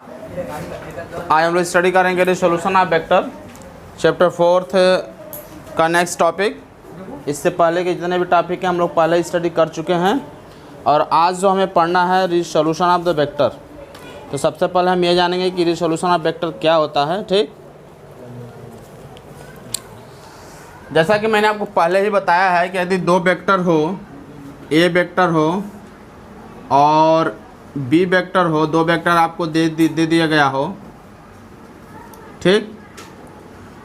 आज हम लोग स्टडी करेंगे रिसोल्यूशन ऑफ वेक्टर, चैप्टर 4 का नेक्स्ट टॉपिक। इससे पहले के जितने भी टॉपिक हैं हम लोग पहले स्टडी कर चुके हैं, और आज जो हमें पढ़ना है रिसोल्यूशन ऑफ द वेक्टर। तो सबसे पहले हम ये जानेंगे कि रिसोल्यूशन ऑफ वेक्टर क्या होता है। ठीक, जैसा कि मैंने आपको पहले ही बताया है कि यदि दो वेक्टर हो, ए वेक्टर हो और बी वेक्टर हो, दो वेक्टर आपको दे दिया गया हो, ठीक,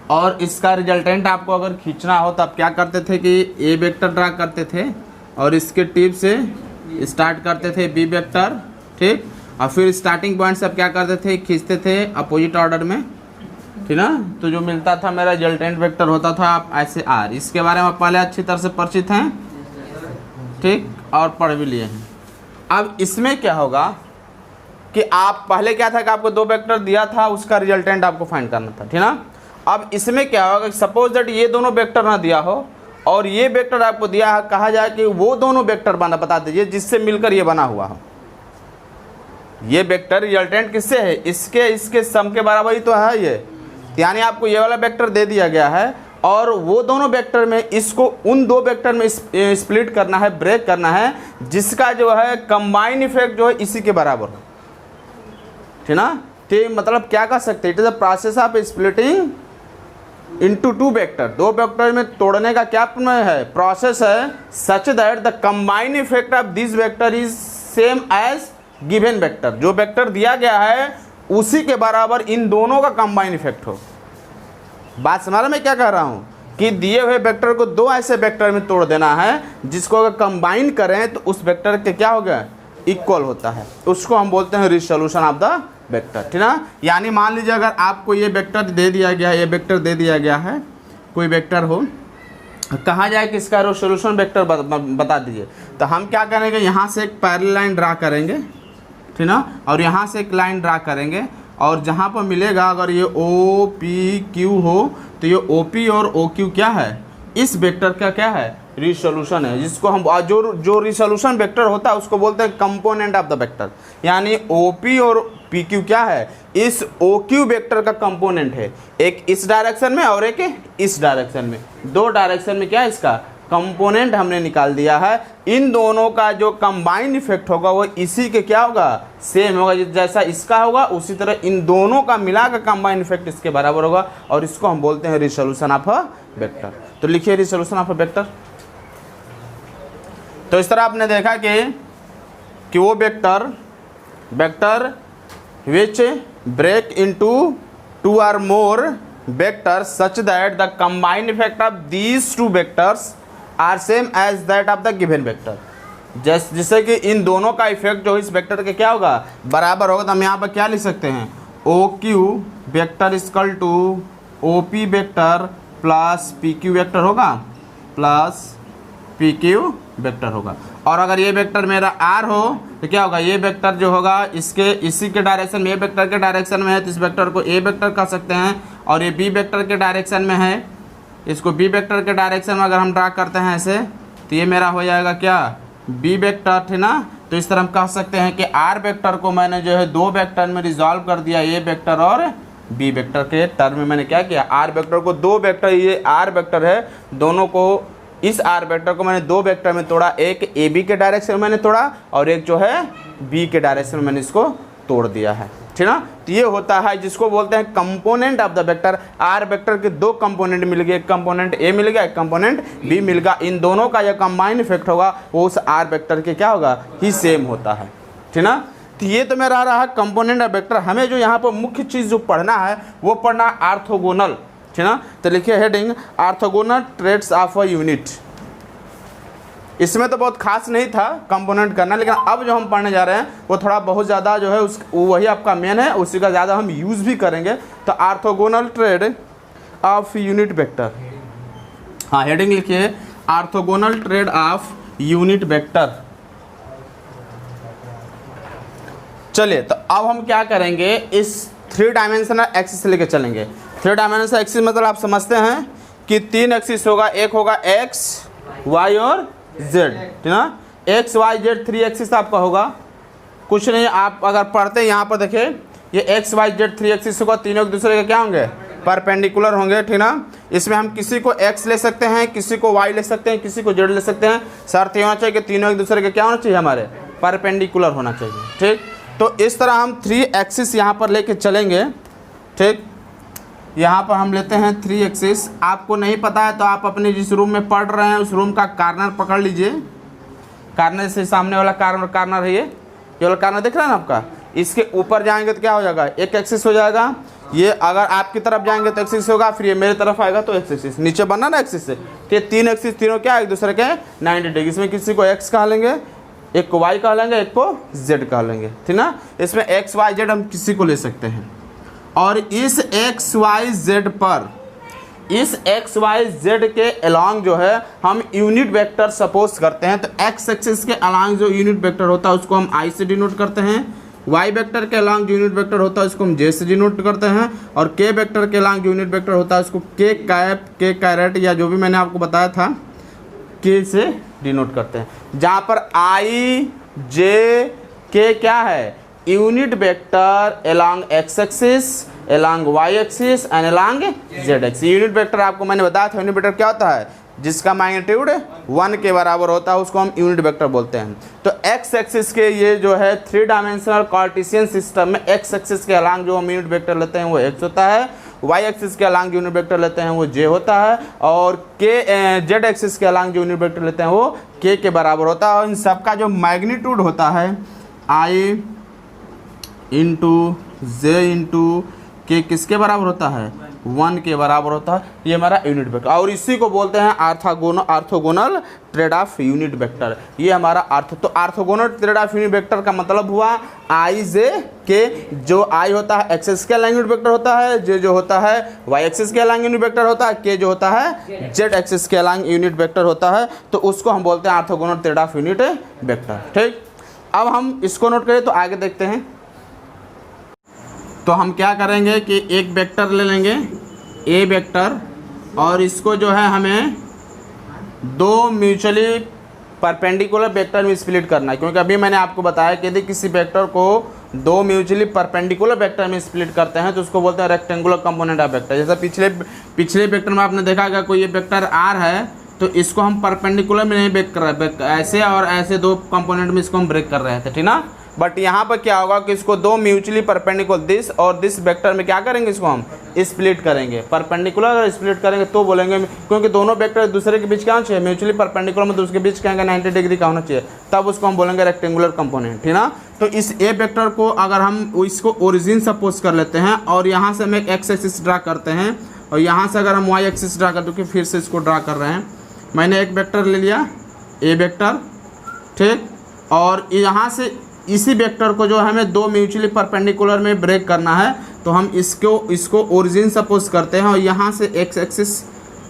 और इसका रिजल्टेंट आपको अगर खींचना हो तो आप क्या करते थे कि ए वेक्टर ड्रा करते थे और इसके टिप से स्टार्ट करते थे बी वेक्टर, ठीक, और फिर स्टार्टिंग पॉइंट से आप क्या करते थे, खींचते थे अपोजिट ऑर्डर में, ठीक ना। तो जो मिलता था मेरा रिजल्टेंट वेक्टर होता था आप ऐसे आर। इसके बारे में पहले अच्छी तरह से परिचित हैं, ठीक, और पढ़ भी लिए हैं। अब इसमें क्या होगा कि आप पहले क्या था कि आपको दो वेक्टर दिया था, उसका रिजल्टेंट आपको फाइंड करना था, ठीक ना। अब इसमें क्या होगा कि सपोज दैट ये दोनों वेक्टर ना दिया हो और ये वेक्टर आपको दिया है, कहा जाए कि वो दोनों वेक्टर बता दीजिए जिससे मिलकर ये बना हुआ हो। ये वेक्टर रिजल्टेंट किससे है, इसके सम के बराबर ही तो है ये, यानी आपको ये वाला वेक्टर दे दिया गया है और वो दोनों वेक्टर में इसको उन दो वेक्टर में स्प्लिट करना है, ब्रेक करना है, जिसका जो है कंबाइन इफेक्ट जो है इसी के बराबर हो, ठीक ना। तो मतलब क्या कर सकते हैं, it is a process of splitting into two vector. दो वेक्टर में तोड़ने का क्या है, प्रोसेस है, such that the combine effect of this vector is same as given vector. जो वेक्टर दिया गया है उसी के बराबर इन दोनों का कंबाइन इफेक्ट हो। बात समझ मैं क्या कह रहा हूँ कि दिए हुए वेक्टर को दो ऐसे वेक्टर में तोड़ देना है जिसको अगर कंबाइन करें तो उस वेक्टर के क्या हो गया, इक्वल होता है। उसको हम बोलते हैं रिसोल्यूशन ऑफ द वेक्टर, ठीक ना। यानी मान लीजिए अगर आपको ये वेक्टर दे दिया गया है, ये वेक्टर दे दिया गया है, कोई वेक्टर हो, कहा जाए कि इसका रिसोल्यूशन वेक्टर बता दीजिए, तो हम क्या करेंगे, यहाँ से एक पैरेलल लाइन ड्रा करेंगे, ठीक ना, और यहाँ से एक लाइन ड्रा करेंगे, और जहाँ पर मिलेगा अगर ये ओ पी क्यू हो तो ये ओ पी और ओ क्यू क्या है, इस वेक्टर का क्या है, रिसोल्यूशन है। जिसको हम जो रिसोल्यूशन वेक्टर होता है उसको बोलते हैं कंपोनेंट ऑफ द वेक्टर। यानी ओ पी और पी क्यू क्या है, इस ओ क्यू वेक्टर का कंपोनेंट है। एक इस डायरेक्शन में और एक इस डायरेक्शन में, दो डायरेक्शन में क्या है इसका कंपोनेंट हमने निकाल दिया है। इन दोनों का जो कंबाइंड इफेक्ट होगा वो इसी के क्या होगा, सेम होगा। जैसा इसका होगा उसी तरह इन दोनों का मिला का कंबाइंड इफेक्ट इसके बराबर होगा, और इसको हम बोलते हैं रिसोल्यूशन ऑफ अ वेक्टर। तो लिखिए रिसोल्यूशन ऑफ अ वेक्टर। तो इस तरह आपने देखा कि वो vector which break into two or more vectors such that the combined effect of these two vectors are same as that of the given vector. जिससे कि इन दोनों का इफेक्ट जो इस वेक्टर के क्या होगा, बराबर होगा। तो हम यहाँ पर क्या लिख सकते हैं, O Q vector equal to O P vector plus P Q vector होगा, प्लस पी क्यू वेक्टर होगा। और अगर ये वेक्टर मेरा आर हो तो क्या होगा, ये वेक्टर जो होगा इसी के डायरेक्शन में, ये वेक्टर के डायरेक्शन में है तो इस वेक्टर को ए वेक्टर कह सकते हैं, और ये बी वेक्टर के डायरेक्शन में है, इसको बी वेक्टर के डायरेक्शन में अगर हम ड्रा करते हैं ऐसे तो ये मेरा हो जाएगा क्या, बी वेक्टर, ठीक ना। तो इस तरह हम कह सकते हैं कि आर वेक्टर को मैंने जो है दो वेक्टर में रिजॉल्व कर दिया, ए वेक्टर और बी वेक्टर के टर्म में मैंने क्या किया, आर वेक्टर को दो वेक्टर, ये आर वेक्टर है, दोनों को, इस आर वेक्टर को मैंने दो वेक्टर में तोड़ा, एक ए बी के डायरेक्शन में मैंने तोड़ा और एक जो है बी के डायरेक्शन में मैंने इसको तोड़ दिया है, ठीक ना। तो ये होता है जिसको बोलते हैं component of the vector. R vector के दो कंपोनेंट मिल गए, एक कंपोनेंट ए मिल गया, एक कंपोनेंट बी मिल गया। इन दोनों का जो कंबाइंड इफेक्ट होगा वो उस आर वेक्टर के क्या होगा, ही सेम होता है, ठीक ना। तो ये तो मेरा रहा कंपोनेंट ऑफ वेक्टर। हमें जो यहाँ पर मुख्य चीज़ जो पढ़ना है वो पढ़ना ऑर्थोगोनल, ठीक ना। तो लिखिए heading orthogonal triads of a unit. इसमें तो बहुत खास नहीं था कंपोनेंट करना, लेकिन अब जो हम पढ़ने जा रहे हैं वो थोड़ा बहुत ज़्यादा जो है वही आपका मेन है, उसी का ज़्यादा हम यूज़ भी करेंगे। तो orthogonal trade off unit vector, हाँ हेडिंग लिखिए orthogonal trade off unit vector. चलिए तो अब हम क्या करेंगे, इस 3 डायमेंशनल एक्सिस लेके चलेंगे। 3 डायमेंशनल एक्सिस मतलब आप समझते हैं कि 3 एक्सिस होगा, एक होगा एक्स वाई और जेड, ठीक ना। एक्स वाई जेड 3 एक्सिस आपका होगा। कुछ नहीं, आप अगर पढ़ते हैं यहाँ पर देखिए ये X Y Z three axis होगा, तीनों एक दूसरे के क्या होंगे, परपेंडिकुलर होंगे, ठीक ना। इसमें हम किसी को एक्स ले सकते हैं, किसी को वाई ले सकते हैं, किसी को जेड ले सकते हैं। शर्त ये होना चाहिए कि तीनों एक दूसरे के क्या होना चाहिए, हमारे परपेंडिकुलर होना चाहिए, ठीक। तो इस तरह हम थ्री एक्सिस यहाँ पर लेके चलेंगे, ठीक। यहाँ पर हम लेते हैं थ्री एक्सिस। आपको नहीं पता है तो आप अपने जिस रूम में पढ़ रहे हैं उस रूम का कार्नर पकड़ लीजिए, कार्नर से सामने वाला कार्नर है, ये वाला कार्नर दिख रहा है ना आपका, इसके ऊपर जाएंगे तो क्या हो जाएगा, एक एक्सिस हो जाएगा। ये अगर आपकी तरफ जाएंगे तो एक्सिस होगा, फिर ये मेरे तरफ आएगा तो एक्स एक्सिस, नीचे बना ना एक्सिस से, तो ये तीन एक्सिस तीनों क्या एक दूसरे के 90 डिग्री। इसमें किसी को एक्स कह लेंगे, एक को वाई कह लेंगे, एक को जेड कह लेंगे, ठीक ना। इसमें एक्स वाई जेड हम किसी को ले सकते हैं। और इस एक्स वाई जेड पर, इस एक्स वाई जेड के अलॉन्ग जो है हम यूनिट वेक्टर सपोज करते हैं। तो एक्स एक्सिस के अलॉन्ग जो यूनिट वेक्टर होता है उसको हम आई से डिनोट करते हैं, वाई वेक्टर के अलॉन्ग जो यूनिट वेक्टर होता है उसको हम जे से डिनोट करते हैं, और के वेक्टर के अलॉन्ग जो यूनिट वेक्टर होता है उसको के कैप, के कैरेट या जो भी मैंने आपको बताया था के से डिनोट करते हैं। जहाँ पर आई जे के क्या है, unit vector along X axis, along Y axis and along Z axis. Unit vector आपको मैंने बताया था, यूनिट वेक्टर क्या होता है, जिसका मैग्नीट्यूड 1 के बराबर होता है उसको हम यूनिट वेक्टर बोलते हैं। तो एक्स एक्सिस के ये जो है थ्री डायमेंशनल कार्टेशियन सिस्टम में एक्स एक्सिस के अलॉन्ग जो हम यूनिट वेक्टर लेते हैं वो एक्स होता है, वाई एक्सिस के अलॉन्ग यूनिट वेक्टर लेते हैं वो जे होता है, और के जेड एक्सिस के अलॉन्ग जो यूनिट वेक्टर लेते हैं वो के बराबर होता है। और इन सबका जो मैग्नीट्यूड होता है आई इंटू जे इंटू के किसके बराबर होता है, 1 के बराबर होता है। ये हमारा यूनिट वेक्टर, और इसी को बोलते हैं orthogonal trade off unit vector. ये हमारा तो orthogonal trade off unit vector का मतलब हुआ आई जे के, जो आई होता है एक्स एक्सिस के अलॉन्ग यूनिट वेक्टर होता है, जे जो होता है वाई एक्सिस के अलॉन्ग यूनिट वेक्टर होता है, के जो होता है जेड एक्सिस के अलॉन्ग यूनिट वेक्टर होता है। तो उसको हम बोलते हैं orthogonal trade off unit vector, ठीक। अब हम इसको नोट करें तो आगे देखते हैं। तो हम क्या करेंगे कि एक वेक्टर ले लेंगे ए वेक्टर, और इसको जो है हमें दो म्यूचुअली परपेंडिकुलर वेक्टर में स्प्लिट करना है। क्योंकि अभी मैंने आपको बताया कि यदि किसी वेक्टर को दो म्यूचुअली परपेंडिकुलर वेक्टर में स्प्लिट करते हैं तो उसको बोलते हैं रेक्टेंगुलर कंपोनेंट ऑफ वेक्टर। जैसा पिछले वेक्टर में आपने देखा कि कोई ये वेक्टर आर है तो इसको हम परपेंडिकुलर में नहीं ब्रेक कर रहे, ऐसे और ऐसे दो कंपोनेंट में इसको हम ब्रेक कर रहे थे, ठीक ना। बट यहाँ पर क्या होगा कि इसको दो म्यूचुअली परपेंडिकुलर दिस और दिस वेक्टर में क्या करेंगे, इसको हम स्प्लिट करेंगे। परपेंडिकुलर अगर स्प्लिट करेंगे तो बोलेंगे, क्योंकि दोनों वेक्टर दूसरे के बीच क्या होना चाहिए, म्यूचुअली परपेंडिकुलर में उसके बीच क्या 90 डिग्री का होना चाहिए, तब उसको हम बोलेंगे रेक्टेंगुलर कंपोनेंट, ठीक ना। तो इस ए वेक्टर को अगर हम इसको ओरिजिन सपोज कर लेते हैं और यहाँ से हम एक एक्स एक्सिस ड्रा करते हैं और यहाँ से अगर हम वाई एक्सिस ड्रा कर, क्योंकि फिर से इसको ड्रा कर रहे हैं, मैंने एक वेक्टर ले लिया ए वेक्टर, ठीक। और यहाँ से इसी वेक्टर को जो हमें दो म्यूचुअली परपेंडिकुलर में ब्रेक करना है तो हम इसको ओरिजिन सपोज करते हैं और यहाँ से एक्स एक्सिस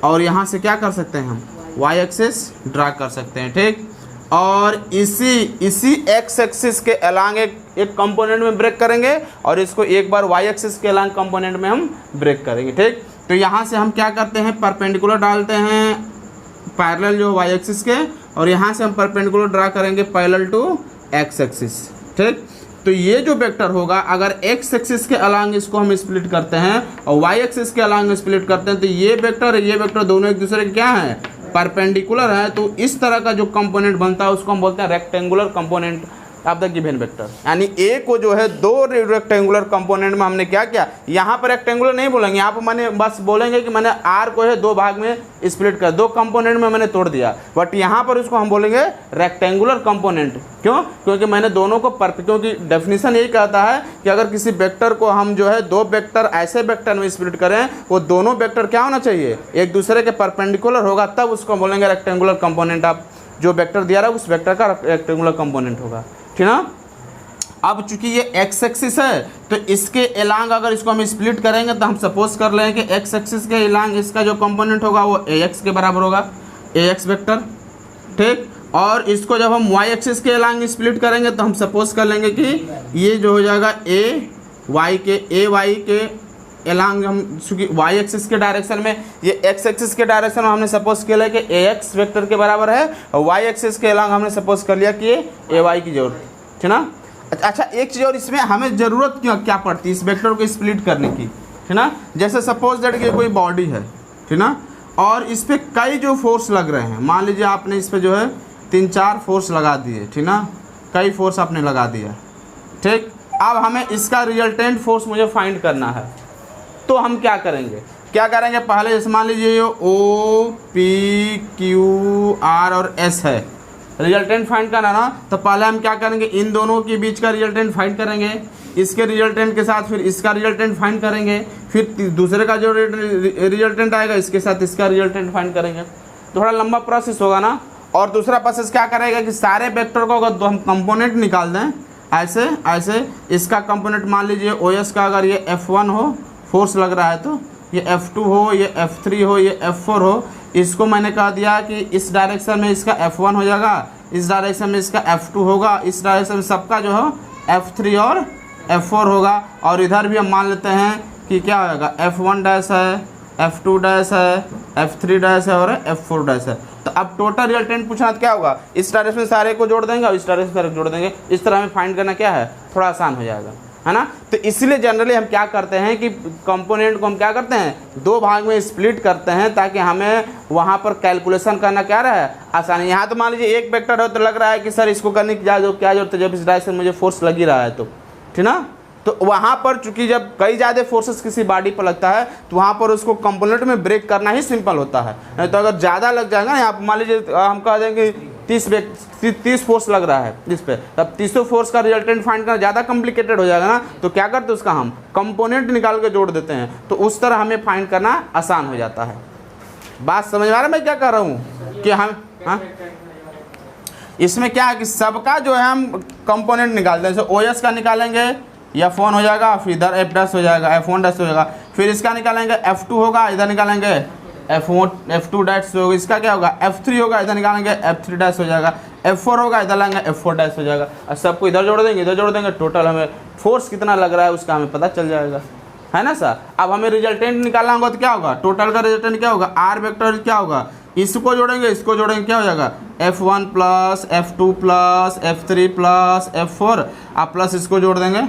और यहाँ से क्या कर सकते हैं हम वाई एक्सिस ड्रा कर सकते हैं, ठीक। और इसी एक्स एक्सिस के अलॉन्ग एक कंपोनेंट में ब्रेक करेंगे और इसको एक बार वाई एक्सिस के अलॉन्ग कंपोनेंट में हम ब्रेक करेंगे, ठीक। तो यहाँ से हम क्या करते हैं, परपेंडिकुलर डालते हैं पैरेलल जो वाई एक्सिस के, और यहाँ से हम परपेंडिकुलर ड्रा करेंगे पैरेलल टू एक्स एक्सिस, ठीक। तो ये जो वेक्टर होगा अगर एक्स एक्सिस के अलॉन्ग इसको हम स्प्लिट करते हैं और वाई एक्सिस के अलॉन्ग स्प्लिट करते हैं तो ये वेक्टर दोनों एक दूसरे के क्या है, परपेंडिकुलर है। तो इस तरह का जो कंपोनेंट बनता है उसको हम बोलते हैं rectangular component of the given vector. यानी ए को जो है दो रेक्टेंगुलर कंपोनेंट में हमने क्या किया, यहाँ पर रेक्टेंगुलर नहीं बोलेंगे, यहाँ पर मैंने बस बोलेंगे कि मैंने आर को है दो भाग में स्प्लिट कर, दो कंपोनेंट में मैंने तोड़ दिया, बट यहाँ पर उसको हम बोलेंगे रेक्टेंगुलर कंपोनेंट। क्यों? क्योंकि मैंने दोनों को क्योंकि डेफिनेशन यही कहता है कि अगर किसी वेक्टर को हम जो है दो वेक्टर ऐसे वेक्टर में स्प्लिट करें वो दोनों वेक्टर क्या होना चाहिए, एक दूसरे के परपेंडिकुलर होगा, तब उसको बोलेंगे रेक्टेंगुलर कंपोनेंट ऑफ जो वेक्टर दिया रहा है उस वेक्टर का रेक्टेंगुलर कंपोनेंट होगा, ठीक ना। अब चूंकि ये एक्स एक्सिस है तो इसके अलॉन्ग अगर इसको हम स्प्लिट करेंगे तो हम सपोज कर लें कि एक्स एक्सिस के अलॉन्ग इसका जो कंपोनेंट होगा वो ए एक्स के बराबर होगा, ए एक्स वेक्टर, ठीक। और इसको जब हम वाई एक्सिस के अलॉन्ग स्प्लिट करेंगे तो हम सपोज कर लेंगे कि ये जो हो जाएगा ए वाई के अलॉन्ग, हम चूँकि वाई एक्सिस के डायरेक्शन में ये एक्स एक्सिस के डायरेक्शन में हमने सपोज किया कि ए एक्स वेक्टर के बराबर है और वाई एक्सिस के अलॉन्ग हमने सपोज कर लिया कि ये ए वाई की जरूरत, ठीक ना। अच्छा एक चीज़ और, इसमें हमें ज़रूरत क्यों क्या पड़ती है इस वेक्टर को स्प्लिट करने की, ठीक ना। जैसे सपोज दैट कि कोई बॉडी है, ठीक ना, और इस पर कई जो फोर्स लग रहे हैं, मान लीजिए आपने इस पर जो है 3-4 फोर्स लगा दिए, ठीक ना, कई फोर्स आपने लगा दिया, ठीक। अब हमें इसका रिजल्टेंट फोर्स मुझे फाइंड करना है, तो हम क्या करेंगे, पहले जैसे मान लीजिए ये O P Q R और S है, रिजल्टेंट फाइंड करना ना, तो पहले हम क्या करेंगे, इन दोनों के बीच का रिजल्टेंट फाइंड करेंगे, इसके रिजल्टेंट के साथ फिर इसका रिजल्टेंट फाइंड करेंगे, फिर दूसरे का जो रिजल्टेंट आएगा इसके साथ इसका रिजल्टेंट फाइंड करेंगे। थोड़ा लंबा प्रोसेस होगा ना। और दूसरा प्रोसेस क्या करेगा कि सारे वेक्टर को अगर हम कंपोनेंट निकाल दें, ऐसे इसका कंपोनेंट मान लीजिए OS का अगर ये F1 हो, फोर्स लग रहा है, तो ये F2 हो, ये F3 हो, ये F4 हो, इसको मैंने कह दिया कि इस डायरेक्शन में इसका F1 हो जाएगा, इस डायरेक्शन में इसका F2 होगा, इस डायरेक्शन में सबका जो है F3 और F4 होगा। और इधर भी हम मान लेते हैं कि क्या होगा, F1 डैश है, F2 डैश है, F3 डैश है और F4 डैश है। तो अब टोटल रिजल्टेंट पूछना तो क्या होगा, इस डायरेक्शन में सारे को जोड़ देंगे और इस डायरेक्शन में सारे को जोड़ देंगे। इस तरह हमें फाइंड करना क्या है, थोड़ा आसान हो जाएगा, है ना। तो इसलिए जनरली हम क्या करते हैं कि कंपोनेंट को हम क्या करते हैं, 2 भाग में स्प्लिट करते हैं, ताकि हमें वहाँ पर कैलकुलेशन करना क्या रहा है, आसानी। यहाँ तो मान लीजिए एक वेक्टर हो तो लग रहा है कि सर इसको करने की क्या जरूरत है, जब इस डायरेक्शन में मुझे फोर्स लग ही रहा है, तो ठीक ना। तो वहाँ पर चूंकि जब कई ज़्यादा फोर्सेस किसी बॉडी पर लगता है, तो वहाँ पर उसको कंपोनेंट में ब्रेक करना ही सिंपल होता है। नहीं तो अगर ज़्यादा लग जाएगा ना, यहाँ मान लीजिए हम कह देंगे 30 फोर्स लग रहा है इस पर, तब 30 फोर्स का रिजल्टेंट फाइंड करना ज़्यादा कॉम्प्लिकेटेड हो जाएगा ना। तो क्या करते हैं, उसका हम कंपोनेंट निकाल के जोड़ देते हैं, तो उस तरह हमें फाइंड करना आसान हो जाता है। बात समझ में आ रहा है मैं क्या कर रहा हूँ कि हम, हाँ, इसमें क्या है कि सबका जो है हम कंपोनेंट निकालते हैं। जैसे OS का निकालेंगे, F1 हो जाएगा, फिर इधर F डैश हो जाएगा, F1 डैश हो जाएगा, फिर इसका निकालेंगे F2 होगा, इधर निकालेंगे F2 डैश होगा, इसका क्या होगा F3 होगा, इधर निकालेंगे F3 डैश हो जाएगा, F4 होगा, इधर लाएंगे F4 डैश हो जाएगा। और सबको इधर जोड़ देंगे, इधर जोड़ देंगे, टोटल हमें फोर्स कितना लग रहा है उसका हमें पता चल जाएगा, है ना सर। अब हमें रिजल्टेंट निकालना होगा, तो क्या होगा, टोटल का रिजल्टेंट क्या होगा, R वेक्टर क्या होगा, इसको जोड़ेंगे इसको जोड़ेंगे, क्या हो जाएगा F1 plus F2 plus F3 plus F4, आप प्लस इसको जोड़ देंगे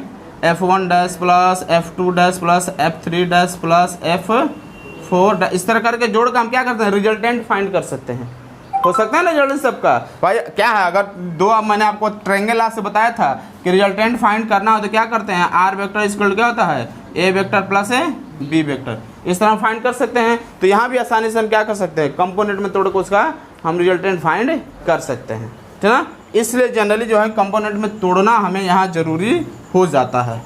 F1 dash plus F2 dash plus F3 dash plus F4। इस तरह करके जोड़ कर हम क्या करते हैं, रिजल्टेंट फाइंड कर सकते हैं। हो सकता है ना रिजल्टेंट सबका। भाई क्या है, अगर दो, अब मैंने आपको ट्रायंगल लॉ से बताया था कि रिजल्टेंट फाइंड करना हो तो क्या करते हैं, R वेक्टर इक्वल क्या होता है, A vector plus B vector, इस तरह फाइंड कर सकते हैं। तो यहाँ भी आसानी से हम क्या कर सकते हैं, कंपोनेंट में तोड़ कर उसका हम रिजल्टेंट फाइंड कर सकते हैं, ठीक है ना। इसलिए जनरली जो है कंपोनेंट में तोड़ना हमें यहाँ ज़रूरी हो जाता है।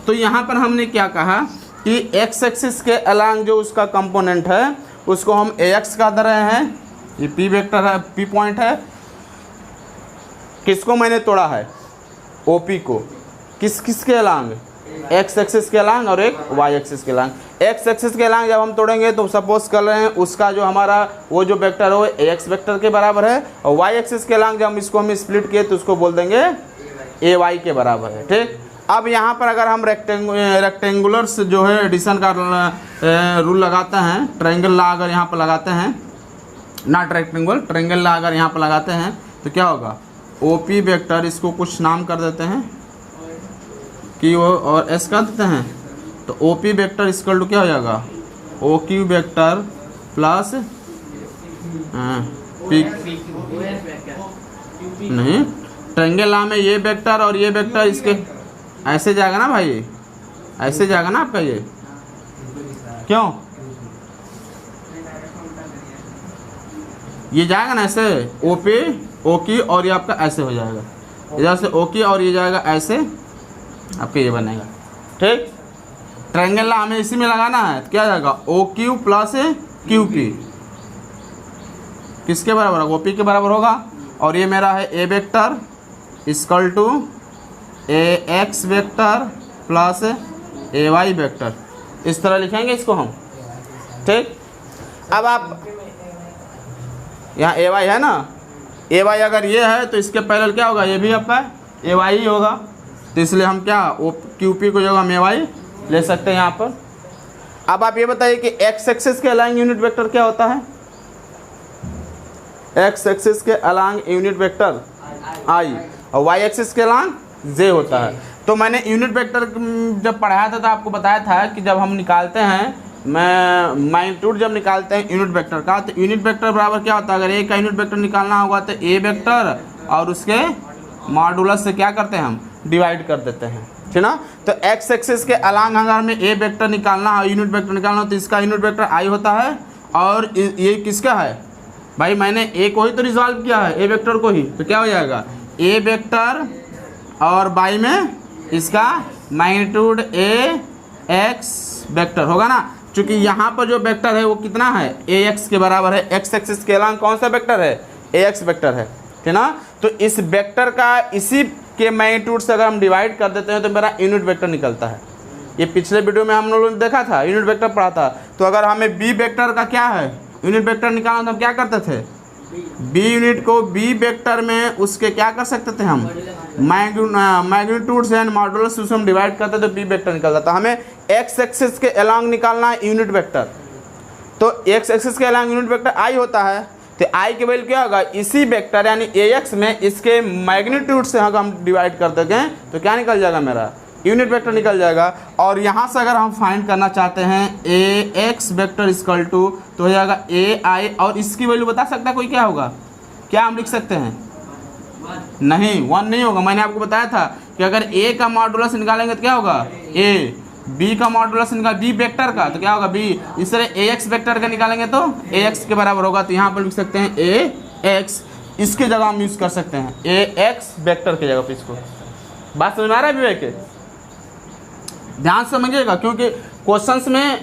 तो यहाँ पर हमने क्या कहा कि एक्स एक्सिस के अलांग जो उसका कंपोनेंट है उसको हम AX का दे रहे हैं, ये P वेक्टर है, P पॉइंट है। किसको मैंने तोड़ा है, OP को, किसके अलांग, एक्स एक्सिस के अलांग और एक वाई एक्सिस के अलांग। एक्स एक्सिस के अलांग जब हम तोड़ेंगे तो सपोज कर रहे हैं उसका जो हमारा वो जो वेक्टर है वो AX वेक्टर के बराबर है, और वाई एक्सिस के अलांग जब हम इसको हम स्प्लिट किए तो उसको बोल देंगे AY के बराबर है, ठीक। अब यहाँ पर अगर हम रेक्टेंगुलर्स जो है एडिशन का रूल लगाते हैं, ट्रायंगल लॉ अगर यहाँ पर लगाते हैं, नॉट रेक्टेंगल, ट्रायंगल लॉ अगर यहाँ पर लगाते हैं तो क्या होगा, OP वेक्टर, इसको कुछ नाम कर देते हैं Q और S कर देते हैं, तो OP वेक्टर इक्वल टू क्या हो जाएगा, OQ वेक्टर प्लस P, नहीं, ट्रायंगल लॉ में ये वेक्टर और ये वेक्टर इसके ऐसे जाएगा ना भाई, ऐसे जाएगा ना आपका ये, क्यों ये जाएगा ना ऐसे, OP OQ और ये आपका ऐसे हो जाएगा, इधर से OQ और ये जाएगा ऐसे, आपका ये बनेगा, ठीक। ट्रायंगल लॉ हमें इसी में लगाना है, तो क्या जाएगा OQ प्लस QP किसके बराबर होगा, OP के बराबर होगा। और ये मेरा है A vector equal to AX vector plus AY vector, इस तरह लिखेंगे इसको हम, ठीक। अब आप यहाँ AY है ना, AY अगर ये है तो इसके पैरेलल क्या होगा, ये भी आपका AY ही होगा, तो इसलिए हम क्या QP को जो हम AY ले सकते हैं यहाँ पर। अब आप ये बताइए कि X एक्सिस के अलांग यूनिट वेक्टर क्या होता है, X एक्सिस के अलांग यूनिट वेक्टर I, और Y एक्सिस के अलांग जे होता है। तो मैंने यूनिट वेक्टर जब पढ़ाया था तो आपको बताया था कि जब हम निकालते हैं मैग्नीट्यूड जब निकालते हैं यूनिट वेक्टर का, तो यूनिट वेक्टर बराबर क्या होता है, अगर ए का यूनिट वेक्टर निकालना होगा तो ए वेक्टर और उसके मॉडुलस से क्या करते हैं हम डिवाइड कर देते हैं, ठीक ना। तो एक्स एक्सिस के अलांग अगर हमें ए वेक्टर निकालना है, यूनिट वेक्टर निकालना हो, तो इसका यूनिट वेक्टर आई होता है और ये किसका है भाई, मैंने ए को ही तो रिजॉल्व किया है, ए वेक्टर को ही, तो क्या हो जाएगा ए वेक्टर और बाई में इसका मैग्नीट्यूड ए एक्स वेक्टर होगा ना। चूंकि यहाँ पर जो वेक्टर है वो कितना है ए एक्स के बराबर है, एक्स एक्सिस के अलांग कौन सा वेक्टर है ए एक्स वेक्टर है, ठीक ना। तो इस वेक्टर का इसी के मैग्नीट्यूड से अगर हम डिवाइड कर देते हैं तो मेरा यूनिट वेक्टर निकलता है। ये पिछले वीडियो में हम लोगों ने देखा था, यूनिट वेक्टर पढ़ा था। तो अगर हमें बी वेक्टर का क्या है यूनिट वेक्टर निकालना तो हम क्या करते थे, बी यूनिट को बी वेक्टर में उसके क्या कर सकते थे हम मैग्नीट्यूड से मॉडुलस से हम डिवाइड करते तो बी वेक्टर निकलता था। हमें एक्स एक्सिस के अलांग निकालना है यूनिट वेक्टर, तो एक्स एक्सिस के अलांग यूनिट वेक्टर आई होता है, तो आई की वैल्यू क्या होगा, इसी वेक्टर यानी ए एक्स में इसके मैग्नीट्यूड से अगर हम डिवाइड कर देंगे तो क्या निकल जाएगा मेरा यूनिट वेक्टर निकल जाएगा। और यहाँ से अगर हम फाइंड करना चाहते हैं ए एक्स वेक्टर इक्वल टू तो हो जाएगा ए आई, और इसकी वैल्यू बता सकता है कोई क्या होगा, क्या हम लिख सकते हैं, नहीं 1 नहीं होगा। मैंने आपको बताया था कि अगर ए का मॉडुलस निकालेंगे तो क्या होगा ए, बी का मॉडुलस निकाल बी वेक्टर का तो क्या होगा बी, इस तरह ए एक्स वेक्टर का निकालेंगे तो ए एक्स के बराबर होगा। तो यहाँ पर लिख सकते हैं ए एक्स, इसके जगह हम यूज़ कर सकते हैं ए एक्स वेक्टर की जगह पर इसको। बात समझ में आ रहा है विवेक, ध्यान से समझिएगा क्योंकि क्वेश्चंस में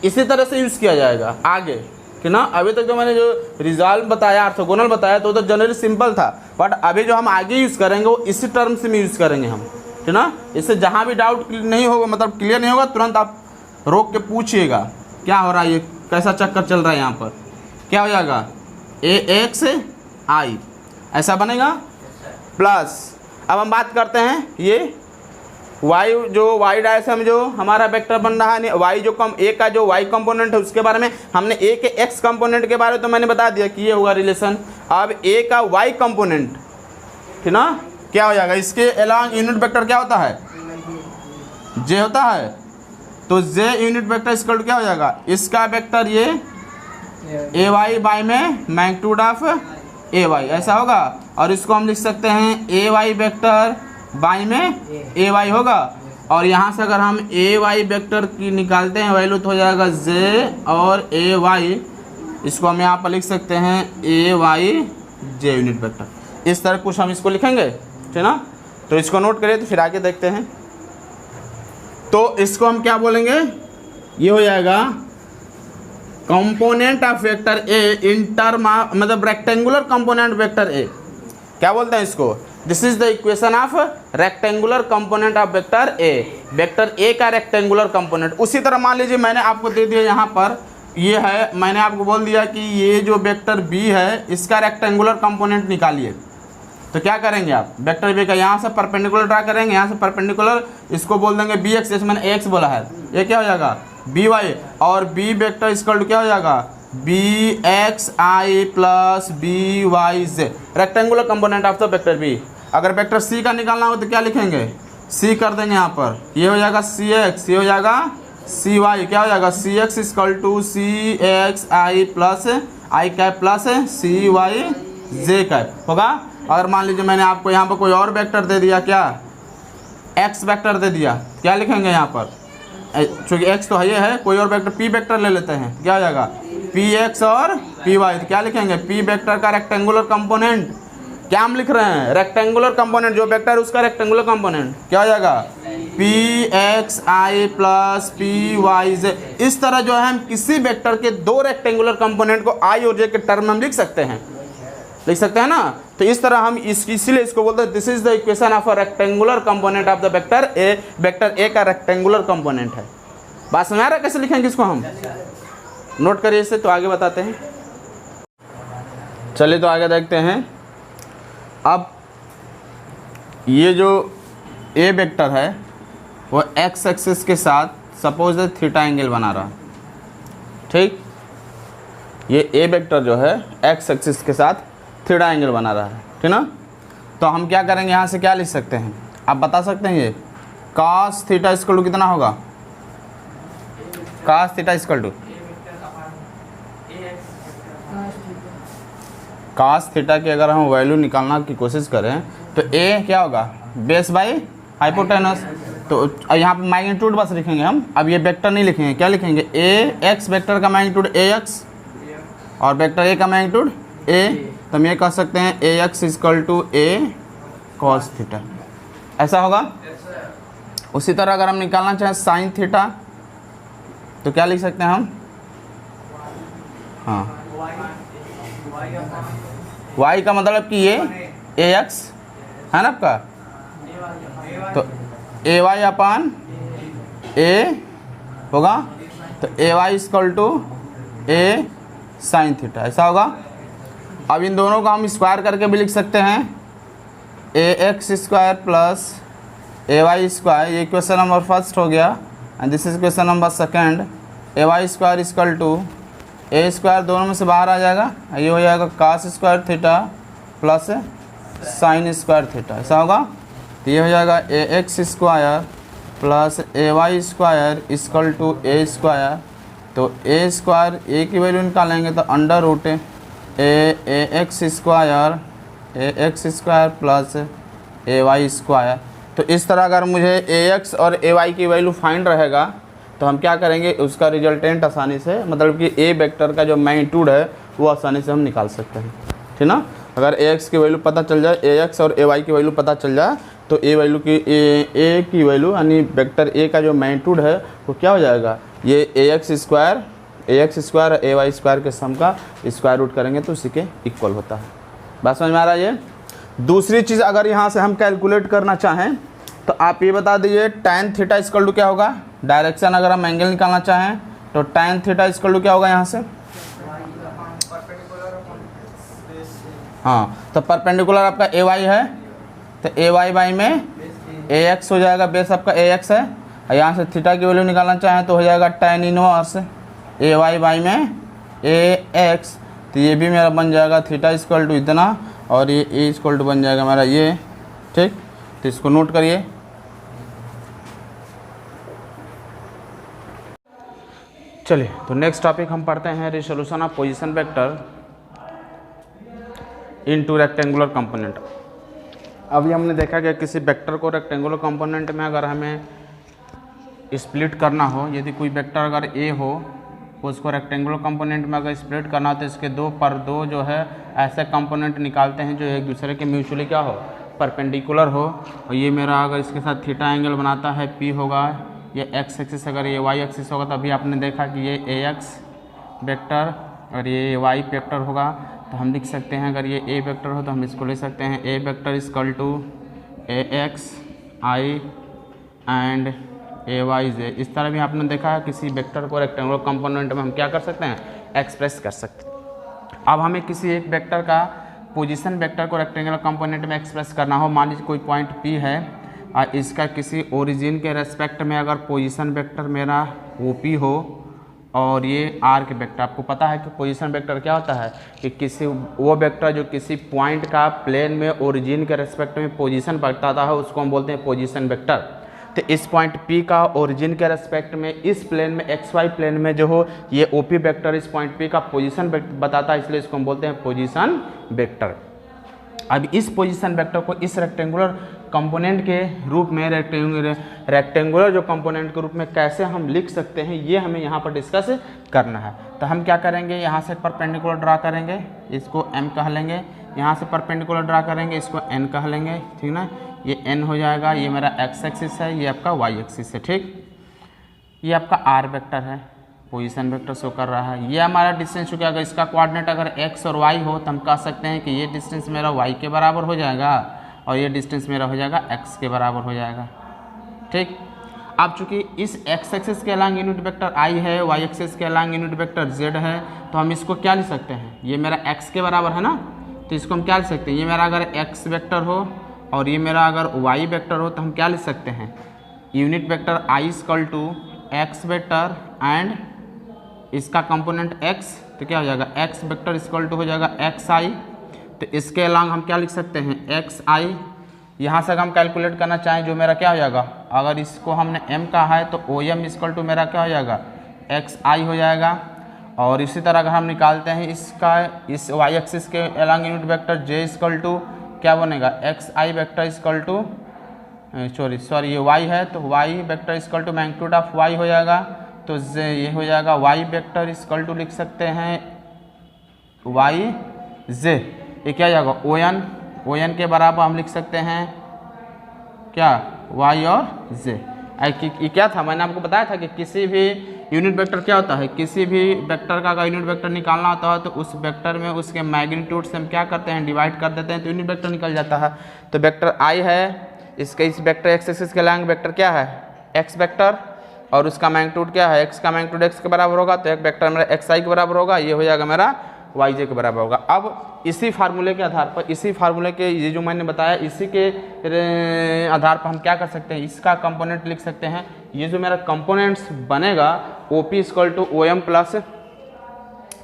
इसी तरह से यूज़ किया जाएगा आगे, कि ना। अभी तक जो मैंने जो रिजॉल्व बताया ऑर्थोगोनल बताया तो जनरली सिंपल था, बट अभी जो हम आगे यूज़ करेंगे वो इसी टर्म से में यूज़ करेंगे हम, ठीक ना। इससे जहाँ भी डाउट नहीं होगा मतलब क्लियर नहीं होगा तुरंत आप रोक के पूछिएगा क्या हो रहा है, ये कैसा चक्कर चल रहा है यहाँ पर, क्या हो जाएगा ए एक्स आई ऐसा बनेगा प्लस। अब हम बात करते हैं ये वाई, जो वाई डायरेक्शन में जो हमारा वेक्टर बन रहा है, वाई जो कम ए का जो वाई कंपोनेंट है उसके बारे में हमने ए के एक्स कंपोनेंट के बारे में तो मैंने बता दिया कि ये होगा रिलेशन। अब ए का वाई कंपोनेंट, ठीक ना, क्या हो जाएगा, इसके अलांग यूनिट वेक्टर क्या होता है जे होता है, तो जे यूनिट वेक्टर इक्वल टू क्या हो जाएगा, इसका वेक्टर ये ए वाई बाई में मैग्नीट्यूड ऑफ ए वाई ऐसा होगा, और इसको हम लिख सकते हैं ए वाई वेक्टर बाई में ए वाई होगा। और यहाँ से अगर हम ए वाई वेक्टर की निकालते हैं वैल्यू तो हो जाएगा जे और ए वाई, इसको हम यहाँ पर लिख सकते हैं ए वाई जे यूनिट वेक्टर। इस तरह कुछ हम इसको लिखेंगे, ठीक ना। तो इसको नोट करिए तो फिर आगे देखते हैं। तो इसको हम क्या बोलेंगे, ये हो जाएगा component of vector A in term मतलब रेक्टेंगुलर कंपोनेंट वेक्टर ए, क्या बोलते हैं इसको, this is the equation of rectangular component of vector A, vector A का रेक्टेंगुलर कंपोनेंट। उसी तरह मान लीजिए मैंने आपको दे दिया यहाँ पर ये है, मैंने आपको बोल दिया कि ये जो वेक्टर बी है इसका रेक्टेंगुलर कंपोनेंट निकालिए, तो क्या करेंगे आप वेक्टर बी का यहाँ से परपेंडिकुलर ड्रा करेंगे, यहाँ से परपेंडिकुलर इसको बोल देंगे बी एक्स, जैसे मैंने एक्स बोला है, ये क्या हो जाएगा बी वाई, और बी वेक्टर इक्वल टू क्या हो जाएगा B X I plus B Y J, rectangular component of the vector B. अगर वेक्टर सी का निकालना हो तो क्या लिखेंगे, सी कर देंगे यहाँ पर, ये हो जाएगा सी एक्स, ये हो जाएगा सी वाई, क्या हो जाएगा C X equal to C X I plus I cap plus C Y J cap होगा। अगर मान लीजिए मैंने आपको यहाँ पर कोई और वेक्टर दे दिया, क्या एक्स वेक्टर दे दिया, क्या लिखेंगे यहाँ पर, चूँकि एक्स तो है कोई और वेक्टर पी वेक्टर ले लेते हैं, क्या हो जाएगा पी एक्स और पी वाई, तो क्या लिखेंगे पी वेक्टर का रेक्टेंगुलर कंपोनेंट, क्या हम लिख रहे हैं रेक्टेंगुलर कंपोनेंट, जो वेक्टर उसका रेक्टेंगुलर कंपोनेंट क्या हो जाएगा पी एक्स आई प्लस पी वाई जे। इस तरह जो है हम किसी वेक्टर के दो रेक्टेंगुलर कंपोनेंट को आई और जे के टर्म में हम लिख सकते हैं ना। तो इस तरह हम इसीलिए इसको बोलते हैं this is the equation of a rectangular component of the vector A, vector A का रेक्टेंगुलर कंपोनेंट है। बात समझ आ रहा है कैसे लिखेंगे इसको, हम नोट करिए इसे तो आगे बताते हैं। चलिए तो आगे देखते हैं। अब ये जो ए वेक्टर है वो एक्स एक्सिस के साथ सपोज थीटा एंगल बना रहा है, ठीक, ये ए वेक्टर जो है एक्स एक्सिस के साथ थीटा एंगल बना रहा है, ठीक ना। तो हम क्या करेंगे, यहाँ से क्या लिख सकते हैं, आप बता सकते हैं ये cos थीटा इक्वल टू कितना होगा? cos theta equal to cos theta की अगर हम वैल्यू निकालना की कोशिश करें तो a क्या होगा? Base by hypotenuse. तो यहाँ पे मैग्नीट्यूड बस लिखेंगे हम, अब ये वेक्टर नहीं लिखेंगे। क्या लिखेंगे? a x वेक्टर का मैग्नीट्यूड ax और वेक्टर a का मैग्नीट्यूड a। तो हम ये कह सकते हैं ax equal to a cos theta, ऐसा होगा। उसी तरह अगर हम निकालना चाहें साइन थीटा तो क्या लिख सकते हैं हम? हाँ, y का मतलब कि ये ax है ना आपका, तो ay अपान a होगा। तो ay equal to a sine theta, ऐसा होगा। अब इन दोनों को हम स्क्वायर करके भी लिख सकते हैं, ax square plus ay square, ये क्वेश्चन नंबर फर्स्ट हो गया and this is question number second. ay square equal to a square दोनों में से बाहर आ जाएगा, ये हो जाएगा cos square theta plus sine square theta, ऐसा होगा। तो ये हो जाएगा ax square plus ay square equal to a square. तो a स्क्वायर a की वैल्यू निकालेंगे तो under root ax square plus ay square. तो इस तरह अगर मुझे ax और ay की वैल्यू फाइंड रहेगा तो हम क्या करेंगे, उसका रिजल्टेंट आसानी से, मतलब कि a वेक्टर का जो मैग्नीट्यूड है वो आसानी से हम निकाल सकते हैं, ठीक ना। अगर ax की वैल्यू पता चल जाए, ax और ay की वैल्यू पता चल जाए तो a की वैल्यू यानी वेक्टर a का जो मैग्नीट्यूड है वो क्या हो जाएगा, ये ax स्क्वायर और ay स्क्वायर के सम का स्क्वायर रूट करेंगे तो उसी के इक्वल होता है। बात समझ में आ रहा है ये। दूसरी चीज़ अगर यहाँ से हम कैलकुलेट करना चाहें तो आप ये बता दीजिए tan थीटा इक्वल टू क्या होगा। डायरेक्शन अगर हम एंगल निकालना चाहें तो tan थीटा इक्वल टू क्या होगा यहाँ से? हाँ, तो परपेंडिकुलर आपका ay है तो ay बाई में ax हो जाएगा, बेस आपका ax है। और यहाँ से थीटा की वैल्यू निकालना चाहें तो हो जाएगा tan इनवर्स ay बाई में ax। तो ये भी मेरा बन जाएगा थीटा इक्वल टू इतना और ये a इक्वल टू बन जाएगा मेरा ये, ठीक। तो इसको नोट करिए। चलिए तो नेक्स्ट टॉपिक हम पढ़ते हैं, resolution of position vector into rectangular component. अभी हमने देखा कि किसी वेक्टर को रेक्टेंगुलर कंपोनेंट में अगर हमें स्प्लिट करना हो, यदि कोई वेक्टर अगर a हो उसको रेक्टेंगुलर कंपोनेंट में अगर स्प्लिट करना हो तो इसके दो पर दो जो है ऐसे कंपोनेंट निकालते हैं जो एक दूसरे के म्यूचुअली क्या हो, परपेंडिकुलर हो। और ये मेरा अगर इसके साथ थीटा एंगल बनाता है p होगा, ये x एक्सिस, अगर ये y एक्सिस होगा तो अभी आपने देखा कि ये ax वेक्टर और ये y वेक्टर होगा। तो हम लिख सकते हैं अगर ये a वेक्टर हो तो हम इसको ले सकते हैं a vector equal to ax i and ay j। इस तरह भी आपने देखा है किसी वेक्टर को रेक्टेंगुलर कंपोनेंट में हम क्या कर सकते हैं, एक्सप्रेस कर सकते हैं। अब हमें किसी एक वेक्टर का पोजीशन वेक्टर को रेक्टेंगुलर कंपोनेंट में एक्सप्रेस करना हो, मान लीजिए कोई पॉइंट p है और इसका किसी ओरिजिन के रेस्पेक्ट में अगर पोजीशन वेक्टर मेरा OP हो और ये आर्क वेक्टर, आपको पता है कि पोजीशन वेक्टर क्या होता है कि किसी वो वेक्टर जो किसी पॉइंट का प्लेन में ओरिजिन के रेस्पेक्ट में पोजीशन बताता है उसको हम बोलते हैं पोजीशन वेक्टर। तो इस पॉइंट P का ओरिजिन के रेस्पेक्ट में इस प्लेन में XY प्लेन में जो हो ये OP वेक्टर इस पॉइंट P का पोजीशन बताता है, इसलिए इसको हम बोलते हैं पोजीशन वेक्टर। अब इस पोजीशन वेक्टर को इस रेक्टेंगुलर कंपोनेंट के रूप में रेक्टेंगुलर जो कंपोनेंट के रूप में कैसे हम लिख सकते हैं ये हमें यहाँ पर डिस्कस करना है। तो हम क्या करेंगे, यहाँ से परपेंडिकुलर ड्रा करेंगे, इसको m कह लेंगे, यहाँ से परपेंडिकुलर ड्रा करेंगे, इसको n कह लेंगे, ठीक ना। ये n हो जाएगा, ये मेरा x एक्सिस है, ये आपका y एक्सिस है, ठीक। ये आपका r वेक्टर है, पोजीशन वेक्टर शो कर रहा है। ये हमारा डिस्टेंस हो गया, अगर इसका कोऑर्डिनेट अगर x और y हो तो हम कह सकते हैं कि ये डिस्टेंस मेरा y के बराबर हो जाएगा और ये डिस्टेंस मेरा हो जाएगा x के बराबर हो जाएगा, ठीक। अब चूंकि इस x एक्सिस के अलांग यूनिट वेक्टर i है, y एक्सिस के अलांग यूनिट वेक्टर z है, तो हम इसको क्या लिख सकते हैं, ये मेरा x के बराबर है ना, तो इसको हम क्या लिख सकते हैं, ये मेरा अगर x वेक्टर हो और ये मेरा अगर y वेक्टर हो तो हम क्या लिख सकते हैं, unit vector i equal to x vector and इसका कंपोनेंट x, तो क्या हो जाएगा x वेक्टर इक्वल टू हो जाएगा xi। तो इसके अलांग हम क्या लिख सकते हैं xi, यहाँ से हम कैलकुलेट करना चाहें जो मेरा क्या हो जाएगा, अगर इसको हमने m कहा है तो OM इक्वल टू मेरा क्या हो जाएगा XI हो जाएगा। और इसी तरह अगर हम निकालते हैं इसका इस y एक्सिस के along unit vector j equal to क्या बनेगा XI vector equal to sorry ये y है तो y vector equal to magnitude of y हो जाएगा। तो ये हो जाएगा y वेक्टर इक्वल टू लिख सकते हैं y j, ये क्या जाएगा ON के बराबर हम लिख सकते हैं क्या y और j। ये क्या था, मैंने आपको बताया था कि किसी भी यूनिट वेक्टर क्या होता है, किसी भी वेक्टर का अगर यूनिट वेक्टर निकालना होता है तो उस वेक्टर में उसके मैग्नीट्यूड से हम क्या करते हैं डिवाइड कर देते हैं तो यूनिट वेक्टर निकल जाता है। तो वेक्टर I है, इसके इस वेक्टर एक्स एक्सिस के लैंग वेक्टर क्या है x वेक्टर और उसका मैग्नीट्यूड क्या है x का मैग्नीट्यूड x के बराबर होगा तो एक वेक्टर मेरा XI के बराबर होगा, ये हो जाएगा मेरा YJ के बराबर होगा। अब इसी फार्मूले के आधार पर, इसी फार्मूले के ये जो मैंने बताया इसी के आधार पर हम क्या कर सकते हैं, इसका कंपोनेंट लिख सकते हैं। ये जो मेरा कंपोनेंट्स बनेगा OP equal to OM plus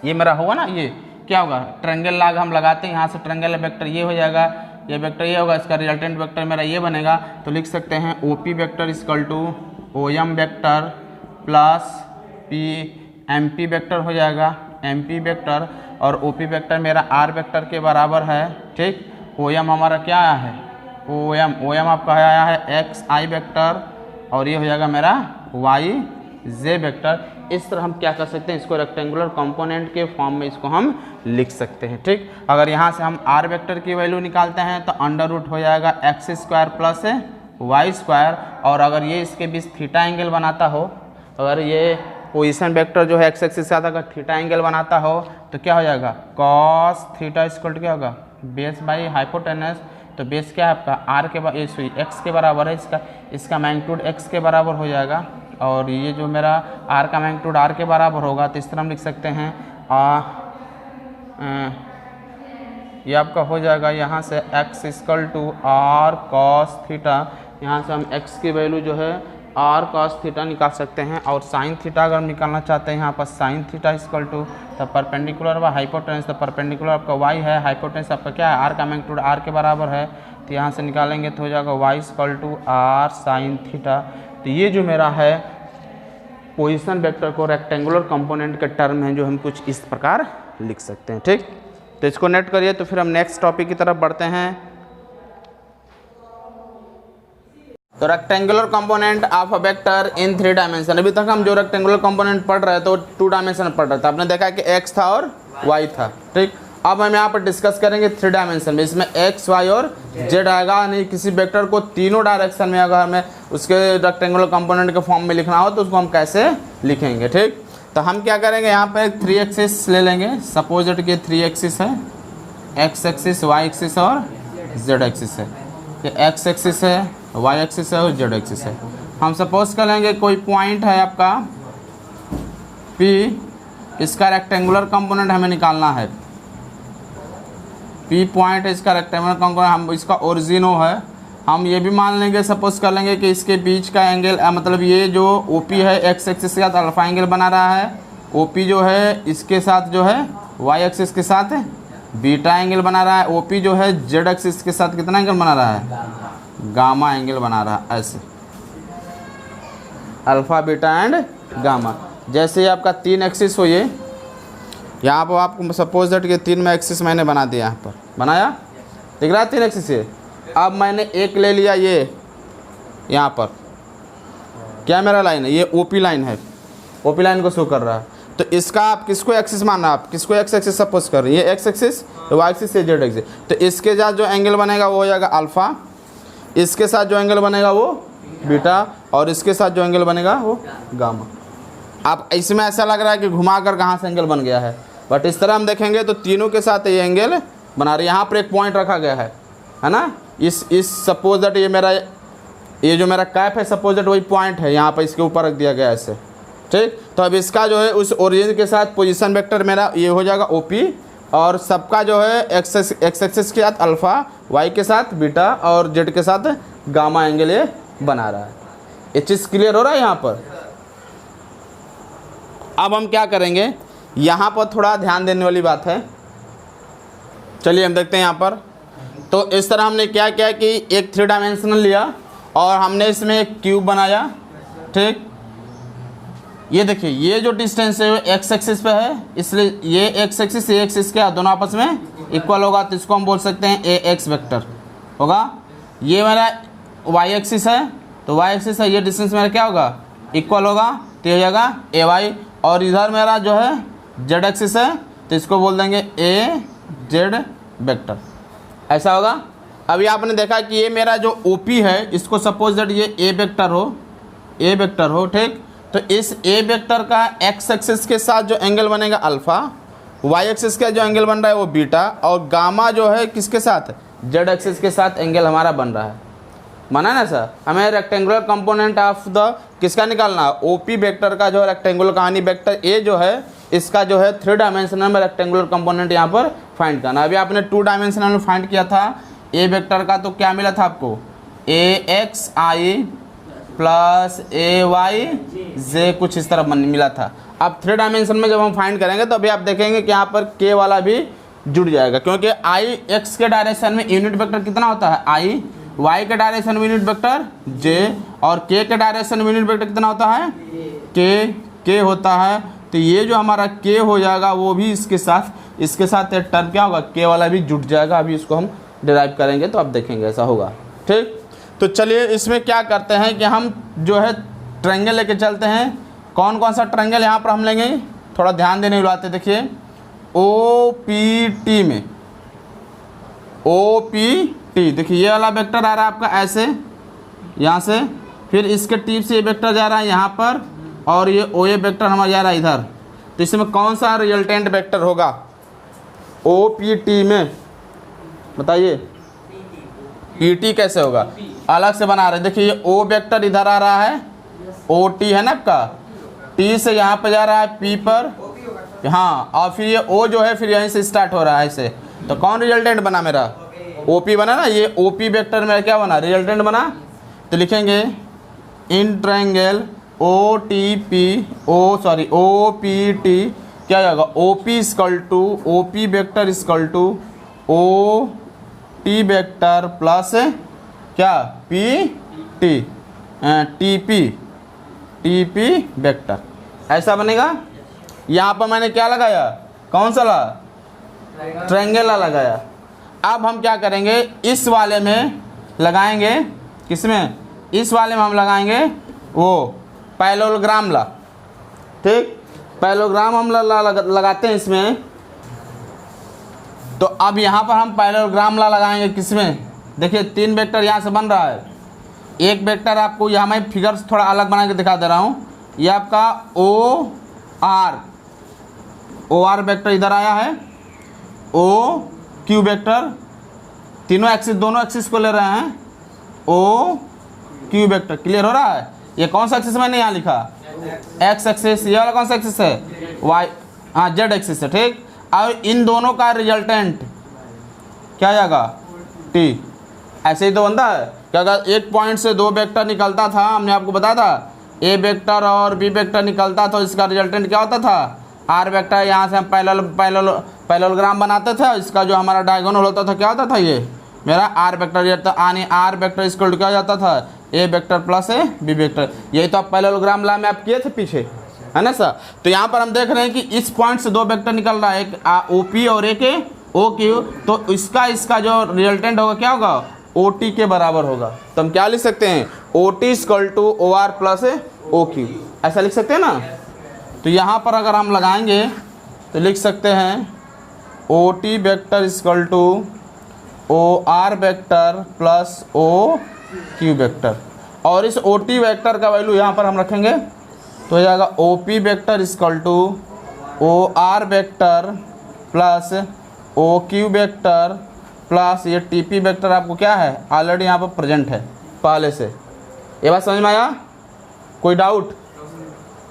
ये मेरा होगा ना, ये क्या होगा ट्रायंगल लॉग हम लगाते हैं, यहाँ से ट्रायंगल वेक्टर ये हो जाएगा, ये वेक्टर ये होगा, इसका रिजल्टेंट वेक्टर मेरा ये बनेगा। तो लिख सकते हैं OP vector equal to OM vector plus MP vector हो जाएगा, MP वेक्टर और OP वेक्टर मेरा R वेक्टर के बराबर है। ठीक, OM हमारा क्या आया है OM आपका आया है XI वेक्टर और ये हो जाएगा मेरा YJ वेक्टर। इस तरह हम क्या कर सकते हैं, इसको रेक्टेंगुलर कंपोनेंट के फॉर्म में इसको हम लिख सकते हैं। ठीक, अगर यहाँ से हम R वेक्टर की वैल्यू निकालते हैं तो अंडर रूट हो जाएगा x square plus y square, और अगर ये इसके बीच थीटा एंगल बनाता हो, अगर ये पोजीशन वेक्टर जो है x एक्सिस के साथ अगर थीटा एंगल बनाता हो तो क्या हो जाएगा cos थीटा इक्वल टू क्या होगा बेस बाई हाइपोटेनस। तो बेस क्या है आपका r के x के बराबर है, इसका मैग्नीट्यूड x के बराबर हो जाएगा और ये जो मेरा r का मैग्नीट्यूड r के बराबर होगा। तो इस तरह हम लिख सकते हैं ये आपका हो जाएगा यहाँ से x equal to r cos theta, यहाँ से हम x की वैल्यू जो है r cos थीटा निकाल सकते हैं और साइन थीटा अगर हम निकालना चाहते हैं यहाँ पर sine theta equal to the perpendicular व हाइपोटेनस। द परपेंडिकुलर आपका y है, हाइपोटेनस आपका क्या है r का मैग्नीट्यूड r के बराबर है, तो यहाँ से निकालेंगे तो हो जाएगा y equal to r sine theta. तो ये जो मेरा है पोजीशन वेक्टर को रेक्टेंगुलर कंपोनेंट के टर्म है जो हम कुछ इस प्रकार लिख सकते हैं। ठीक, तो इसको नेट करिए तो फिर हम नेक्स्ट टॉपिक की तरफ बढ़ते हैं। तो rectangular component of a vector in 3 dimension. अभी तक हम जो रेक्टेंगुलर कंपोनेंट पढ़ रहे थे तो 2 डायमेंशन पढ़ रहे थे, आपने देखा कि x था और y था। ठीक, अब हम यहाँ पर डिस्कस करेंगे 3 डायमेंशन में, इसमें x y और z आएगा। नहीं किसी वेक्टर को तीनों डायरेक्शन में अगर हमें उसके रेक्टेंगुलर कंपोनेंट के फॉर्म में लिखना हो तो उसको हम कैसे लिखेंगे। ठीक, तो हम क्या करेंगे यहाँ पर 3 एक्सिस ले लेंगे। सपोज दैट कि 3 एक्सिस है, x एक्सिस y एक्सिस और z एक्सिस है। ये x एक्सिस है, y एक्सिस है और z एक्सिस है। हम सपोज कर लेंगे कोई पॉइंट है आपका P, इसका रेक्टेंगुलर कंपोनेंट हमें निकालना है। P पॉइंट है, इसका रेक्टेंगुलर कंपोनेंट हम इसका ओरिजिनो है। हम ये भी मान लेंगे, सपोज कर लेंगे कि इसके बीच का एंगल मतलब ये जो OP है x एक्सिस के साथ अल्फा एंगल बना रहा है, OP जो है इसके साथ जो है y एक्सिस के साथ बीटा एंगल बना रहा है, OP जो है z एक्सिस के साथ कितना एंगल बना रहा है गामा एंगल बना रहा है। ऐसे अल्फा बीटा एंड गामा। जैसे ये आपका 3 एक्सिस हो, ये यहाँ पर आपको सपोज दैट कि 3 में एक्सिस मैंने बना दिया, यहाँ पर बनाया, दिख रहा है 3 एक्सिस है। अब मैंने एक ले लिया, ये यहाँ पर क्या मेरा लाइन है, ये OP लाइन है, OP लाइन को शो कर रहा है। तो इसका आप किसको एक्सिस मानना, आप किसको एक्स एक्सिस सपोज कर रहे हैं, ये एक्स एक्सिस, वाई एक्सिस से जेड एक्सिस। तो इसके साथ जो एंगल बनेगा वो हो जाएगा अल्फ़ा, इसके साथ जो एंगल बनेगा वो बीटा, और इसके साथ जो एंगल बनेगा वो गामा। आप इसमें ऐसा लग रहा है कि घुमा कर कहाँ से एंगल बन गया है, बट इस तरह हम देखेंगे तो तीनों के साथ ये एंगल बना रहे। यहाँ पर एक पॉइंट रखा गया है ना, इस सपोज दैट ये जो मेरा कैप है, सपोज दैट वही पॉइंट है, यहाँ पर इसके ऊपर रख दिया गया ऐसे। ठीक, तो अब इसका जो है उस ओरिजिन के साथ पोजीशन वेक्टर मेरा ये हो जाएगा OP, और सबका जो है एक्स एक्सिस के साथ अल्फ़ा, वाई के साथ बीटा और जेड के साथ गामा एंगल ये बना रहा है। ये चीज़ क्लियर हो रहा है यहाँ पर। अब हम क्या करेंगे, यहाँ पर थोड़ा ध्यान देने वाली बात है। चलिए हम देखते हैं यहाँ पर तो इस तरह हमने क्या किया कि एक 3 डायमेंशनल लिया और हमने इसमें एक क्यूब बनाया। ठीक, ये देखिए ये जो डिस्टेंस है वो एक्स एक्सिस पे है, इसलिए ये एक्स एक्सिस ये एक्सिस क्या दोनों आपस में इक्वल होगा, तो इसको हम बोल सकते हैं ए एक्स वेक्टर होगा। ये मेरा वाई एक्सिस है, तो वाई एक्सिस है, ये डिस्टेंस मेरा क्या होगा इक्वल होगा, तो ये हो जाएगा ए वाई। और इधर मेरा जो है जेड एक्सिस है, तो इसको बोल देंगे ए जेड वेक्टर, ऐसा होगा। अभी आपने देखा कि ये मेरा जो ओ पी है, इसको सपोज दैट ये ए वेक्टर हो, ठीक। तो इस ए वेक्टर का एक्स एक्सिस के साथ जो एंगल बनेगा अल्फ़ा, वाई एक्सिस का जो एंगल बन रहा है वो बीटा, और गामा जो है किसके साथ जेड एक्सिस के साथ एंगल हमारा बन रहा है। माना ना सर, हमें रेक्टेंगुलर कंपोनेंट ऑफ द किसका निकालना, ओ पी वेक्टर का जो रेक्टेंगुलर कहानी वेक्टर ए जो है इसका जो है 3 डायमेंशनल में रेक्टेंगुलर कंपोनेंट यहाँ पर फाइंड करना। अभी आपने 2 डायमेंशनल में फाइंड किया था ए वेक्टर का, तो क्या मिला था आपको ए एक्स आई प्लस ए वाई जे कुछ इस तरह मिला था। अब 3 डायमेंशन में जब हम फाइंड करेंगे तो अभी आप देखेंगे कि यहाँ पर के वाला भी जुड़ जाएगा, क्योंकि आई एक्स के डायरेक्शन में यूनिट वेक्टर कितना होता है आई, वाई के डायरेक्शन में यूनिट वेक्टर जे, और के के डायरेक्शन में यूनिट वेक्टर कितना होता है के होता है। तो ये जो हमारा के हो जाएगा वो भी इसके साथ एक टर्म क्या होगा के वाला भी जुड़ जाएगा। अभी इसको हम डिराइव करेंगे तो आप देखेंगे ऐसा होगा। ठीक, तो चलिए इसमें क्या करते हैं कि हम जो है ट्रायंगल लेके चलते हैं। कौन कौन सा ट्रायंगल यहाँ पर हम लेंगे, थोड़ा ध्यान देने वाले। देखिए ओ पी टी में ओ पी टी, देखिए ये वाला वेक्टर आ रहा है आपका ऐसे यहाँ से, फिर इसके टीप से ये वेक्टर जा रहा है यहाँ पर, और ये ओ ए वेक्टर हमारा जा रहा है इधर। तो इसमें कौन सा रिजल्टेंट वेक्टर होगा ओ पी टी में, बताइए। पी टी कैसे होगा, अलग से बना रहे। देखिए ये ओ वेक्टर इधर आ रहा है, ओ टी है ना आपका, टी से यहाँ पर जा रहा है पी पर, हाँ, और फिर ये ओ जो है फिर यहीं से स्टार्ट हो रहा है ऐसे। तो कौन रिजल्टेंट बना मेरा ओ पी बना ना, ये ओ पी वेक्टर मेरा क्या बना रिजल्टेंट बना। तो लिखेंगे in triangle O T P O P T क्या जाएगा O P equal to O P vector equal to O T vector plus क्या P T T P vector, ऐसा बनेगा। यहाँ पर मैंने क्या लगाया, कौन सा ट्रायंगल लगाया। अब हम क्या करेंगे, इस वाले में लगाएंगे, किसमें, इस वाले में हम लगाएंगे वो पैरेललोग्राम ला। ठीक, पैरेललोग्राम हम लगाते हैं इसमें। तो अब यहाँ पर हम पैरेललोग्राम ला लगाएंगे किसमें, देखिए 3 वेक्टर यहाँ से बन रहा है। एक वेक्टर आपको यहाँ मैं फिगर्स थोड़ा अलग बना के दिखा दे रहा हूँ। ये आपका ओ आर वेक्टर इधर आया है, ओ क्यू वेक्टर, तीनों एक्सिस दोनों एक्सिस को ले रहे हैं, ओ क्यू वेक्टर। क्लियर हो रहा है। ये कौन सा एक्सिस मैंने यहाँ लिखा एक्स एक्सिस, ये वाला कौन सा एक्सिस है वाई, हाँ जेड एक्सिस है। ठीक, अब इन दोनों का रिजल्टेंट क्या जाएगा टी, ऐसे ही तो बनता है। क्या अगर एक पॉइंट से 2 वेक्टर निकलता था, हमने आपको बताया था ए वेक्टर और बी वेक्टर निकलता, तो इसका रिजल्टेंट क्या होता था आर वेक्टर। यहाँ से हम पैरेललोग्राम बनाते थे, इसका जो हमारा डायगोनल होता था क्या होता था ये मेरा आर वेक्टर जाता, आने आर वेक्टर इक्वल टू क्या जाता था A vector plus A B vector. यही तो आप पैरेललोग्राम ला में आप किए थे पीछे, है ना सर। तो यहाँ पर हम देख रहे हैं कि इस पॉइंट से 2 वेक्टर निकल रहा है, एक ओ पी और एक ओ क्यू। तो इसका जो रिजल्टेंट होगा क्या होगा ओ टी के बराबर होगा। तो हम क्या लिख सकते हैं O T equal to O R plus O Q, ऐसा लिख सकते हैं ना। तो यहाँ पर अगर हम लगाएंगे तो लिख सकते हैं O T vector equal to O R vector plus O Q vector, और इस ओ टी वेक्टर का वैल्यू यहाँ पर हम रखेंगे तो हो जाएगा O P vector equal to O R vector plus O Q vector plus ये टी पी वेक्टर आपको क्या है ऑलरेडी यहाँ पर प्रेजेंट है पहले से। ये बात समझ में आया, कोई डाउट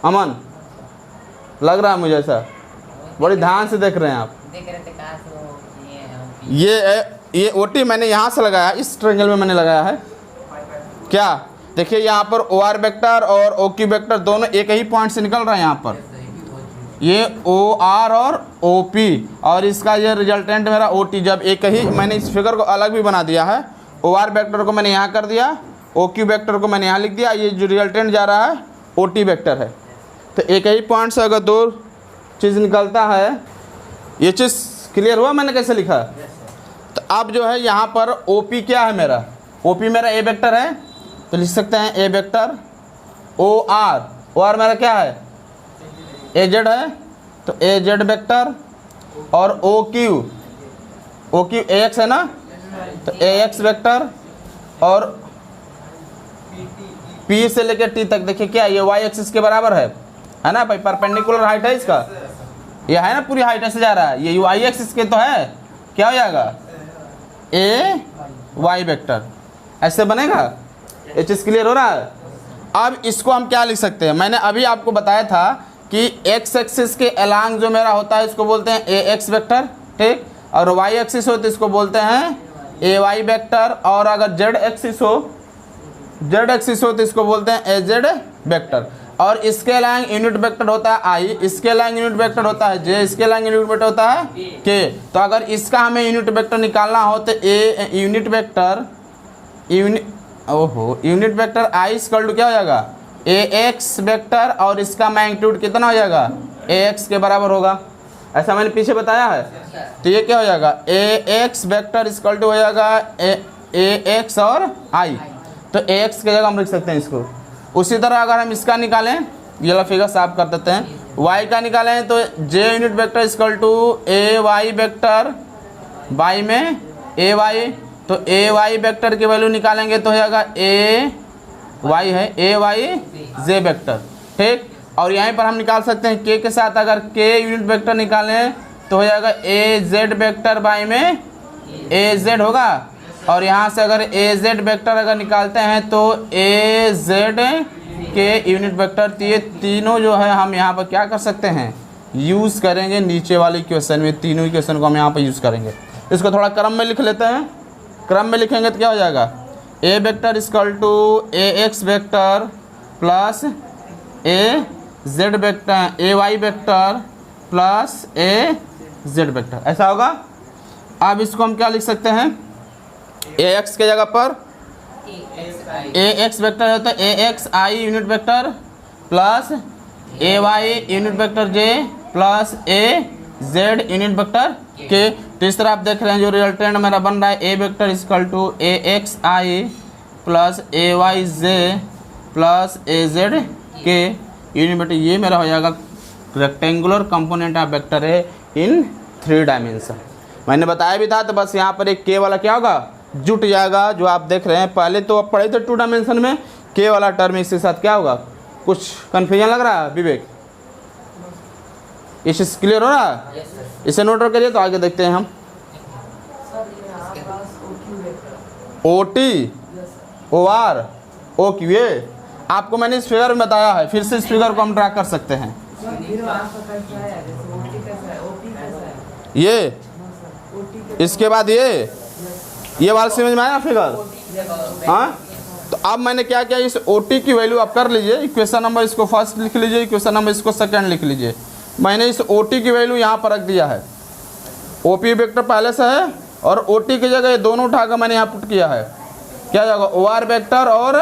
अमन, लग रहा है मुझे ऐसा, बड़ी ध्यान से देख रहे हैं आप। ये ओ टी मैंने यहाँ से लगाया, इस ट्रायंगल में मैंने लगाया है क्या, देखिए यहाँ पर ओ आर वेक्टर और ओ क्यू वेक्टर दोनों एक ही पॉइंट से निकल रहा है यहाँ पर, ये OR और OP, और इसका ये रिजल्टेंट मेरा OT। जब एक ही मैंने इस फिगर को अलग भी बना दिया है, OR वेक्टर को मैंने यहाँ कर दिया, OQ वेक्टर को मैंने यहाँ लिख दिया, ये जो रिजल्टेंट जा रहा है OT वेक्टर है। तो एक ही पॉइंट से अगर दो चीज़ निकलता है, ये चीज़ क्लियर हुआ मैंने कैसे लिखा। तो अब जो है यहाँ पर OP क्या है मेरा, OP मेरा A वेक्टर है, तो लिख सकते हैं A वेक्टर। OR मेरा क्या है, AZ है, तो AZ वेक्टर। और OQ AX है ना, तो AX वेक्टर। और P से लेकर T तक देखिए क्या ये Y एक्सिस के बराबर है ना भाई, परपेंडिकुलर हाइट है इसका, ये है ना पूरी हाइट ऐसे जा रहा है, ये Y एक्सिस के तो है, क्या हो जाएगा AY वेक्टर, ऐसे बनेगा। ये चीज़ क्लियर हो रहा है। अब इसको हम क्या लिख सकते हैं, मैंने अभी आपको बताया था कि एक्स एक्सिस के अलांग जो मेरा होता है इसको बोलते हैं AX वेक्टर, ठीक। और Y एक्सिस हो तो इसको बोलते हैं AY वेक्टर। और अगर Z एक्सिस हो तो इसको बोलते हैं AZ वेक्टर। और इसके अलांग यूनिट वेक्टर होता है I, इसके अलांग यूनिट वेक्टर होता है J, इसके अलांग यूनिट वेक्टर होता है K। तो अगर इसका हमें यूनिट वेक्टर निकालना हो तो unit vector I equal to क्या हो जाएगा AX वेक्टर, और इसका मैग्नीट्यूड कितना हो जाएगा AX के बराबर होगा, ऐसा मैंने पीछे बताया है। तो ये क्या हो जाएगा AX वेक्टर इक्वल टू हो जाएगा AX और I। तो AX की जगह हम लिख सकते हैं इसको। उसी तरह अगर हम इसका निकालें, ये वाला फिगर साफ कर देते हैं, Y का निकालें तो J unit vector equal to AY vector, Y में AY, तो AY वेक्टर की वैल्यू निकालेंगे तो हो जाएगा AY है AYJ वेक्टर, ठीक। और यहीं पर हम निकाल सकते हैं K के साथ, अगर K यूनिट वेक्टर निकालें तो हो जाएगा AZ वेक्टर, Y में AZ होगा। और यहाँ से अगर AZ वेक्टर अगर निकालते हैं तो AZ के यूनिट वेक्टर, तो ये तीनों जो है हम यहाँ पर क्या कर सकते हैं यूज़ करेंगे नीचे वाले इक्वेशन में, तीनों इक्वेशन को हम यहाँ पर यूज़ करेंगे। इसको थोड़ा क्रम में लिख लेते हैं, क्रम में लिखेंगे तो क्या हो जाएगा A vector equal to AX vector plus AZ vector AY vector plus AZ vector, ऐसा होगा। अब इसको हम क्या लिख सकते हैं, AX के जगह पर AX वेक्टर है तो AXI unit vector plus AY unit vector J plus AZ unit vector K। तो इस तरह आप देख रहे हैं जो रिजल्टेंट मेरा बन रहा है A vector equal to AXI plus AYJ plus AZ K unit vector. ये मेरा हो जाएगा रेक्टेंगुलर कंपोनेंट ऑफ वेक्टर है इन 3 डायमेंशन। मैंने बताया भी था, तो बस यहाँ पर एक K वाला क्या होगा जुट जाएगा, जो आप देख रहे हैं। पहले तो आप पढ़े थे 2 डायमेंशन में, K वाला टर्म इसके साथ क्या होगा, कुछ कन्फ्यूजन लग रहा है विवेक, ये चीज़ क्लियर हो रहा है। इसे नोट करिए तो आगे देखते हैं हम। OT OR OQ, ये आपको मैंने इस फिगर में बताया है, फिर से इस फिगर को हम ड्रा कर सकते हैं। ये इसके बाद ये वाला समझ में आया फिगर, हाँ। तो अब मैंने क्या किया, इस OT की वैल्यू आप कर लीजिए, इक्वेशन नंबर इसको फर्स्ट लिख लीजिए, इक्वेशन नंबर इसको सेकंड लिख लीजिए। मैंने इस OT की वैल्यू यहाँ पर रख दिया है, OP वेक्टर पहले से है और OT की जगह ये दोनों उठाकर मैंने यहाँ पुट किया है, क्या जाएगा OR वेक्टर और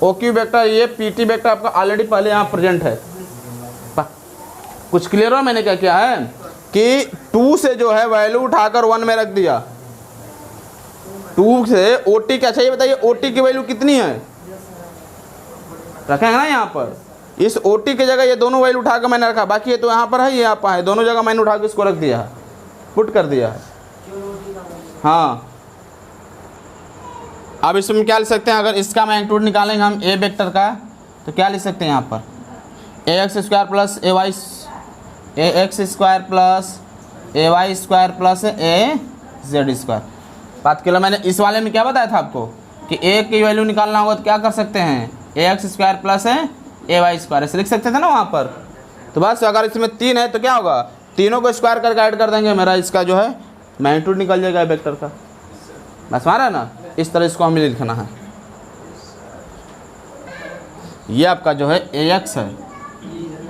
OQ वेक्टर। ये PT वेक्टर आपका ऑलरेडी पहले यहाँ प्रेजेंट है। कुछ क्लियर हो मैंने क्या किया है कि 2 से जो है वैल्यू उठाकर 1 में रख दिया, 2 से OT क्या चाहिए बताइए, OT की वैल्यू कितनी है रखेंगे ना यहाँ पर। इस OT की जगह ये दोनों वैल्यू उठा कर मैंने रखा, बाकी ये तो यहाँ पर है, ये यहाँ पर है, दोनों जगह मैंने उठा के इसको रख दिया है, पुट कर दिया है, हाँ। अब इसमें क्या लिख सकते हैं, अगर इसका मैग्नीट्यूड निकालेंगे हम A वेक्टर का, तो क्या लिख सकते हैं यहाँ पर AX square plus AX square plus AY square plus AZ square. बात के लिए मैंने इस वाले में क्या बताया था आपको कि A की वैल्यू निकालना होगा तो क्या कर सकते हैं AX square plus AY square, ऐसे लिख सकते थे ना वहाँ पर। तो बस अगर इसमें 3 है तो क्या होगा, तीनों को स्क्वायर करके ऐड कर देंगे, मेरा इसका जो है मैग्नीट्यूड निकल जाएगा वेक्टर का। बस मारा ना, इस तरह इसको हमें लिखना है। ये आपका जो है AX है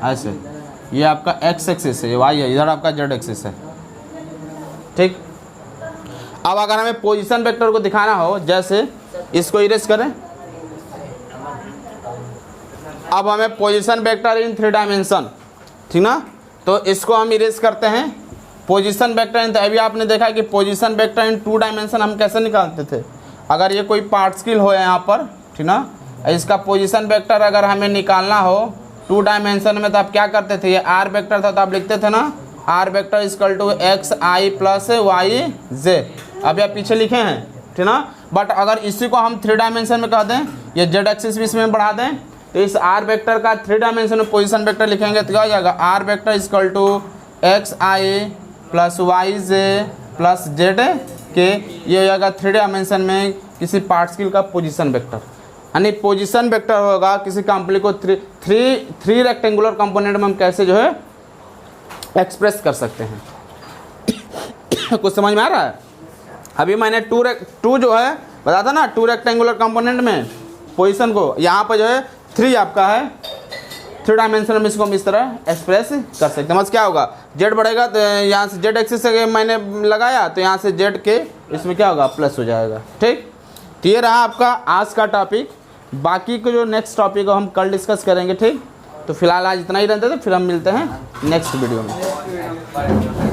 ऐसे, ये आपका एक्स एक्सिस है, ये वाई है, इधर आपका जेड एक्सिस है। ठीक, अब अगर हमें पोजीशन वेक्टर को दिखाना हो, जैसे इसको इरेज करें, अब हमें पोजीशन वेक्टर इन 3 डायमेंशन, ठीक ना, तो इसको हम इरेज करते हैं। पोजीशन वेक्टर इन, अभी आपने देखा कि पोजीशन वेक्टर इन 2 डायमेंशन हम कैसे निकालते थे। अगर ये कोई पार्टिकल हो यहाँ पर, ठीक ना, इसका पोजीशन वेक्टर अगर हमें निकालना हो 2 डायमेंशन में, तो आप क्या करते थे, ये आर वेक्टर था तो आप लिखते थे ना, R vector equal to x I plus Y J. अब ये पीछे लिखे हैं, ठीक ना, बट अगर इसी को हम 3 डायमेंशन में कह दें, ये जेड एक्सिस भी इसमें बढ़ा दें, तो इस आर वेक्टर का 3 डायमेंशन में पोजीशन वेक्टर लिखेंगे तो क्या हो जाएगा, R vector equal to x I plus Y j plus z k, ये हो जाएगा 3 डायमेंशन में किसी पार्टिकल का पोजीशन वेक्टर। यानी पोजीशन वेक्टर होगा किसी कंपनी को 3 रेक्टेंगुलर कंपोनेंट में हम कैसे जो है एक्सप्रेस कर सकते हैं। कुछ समझ में आ रहा है? अभी मैंने 2 जो है बताया था ना, 2 रेक्टेंगुलर कंपोनेंट में पोजीशन को, यहाँ पर जो है 3 आपका है, 3 डायमेंशन में इसको हम इस तरह एक्सप्रेस कर सकते हैं। मतलब क्या होगा, जेड बढ़ेगा तो यहाँ से जेड एक्सिस से मैंने लगाया तो यहाँ से जेड के इसमें क्या होगा, प्लस हो जाएगा। ठीक, तो ये रहा आपका आज का टॉपिक। बाकी को जो नेक्स्ट टॉपिक है हम कल डिस्कस करेंगे। ठीक, तो फिलहाल आज इतना ही रहते थे, फिर हम मिलते हैं नेक्स्ट वीडियो में।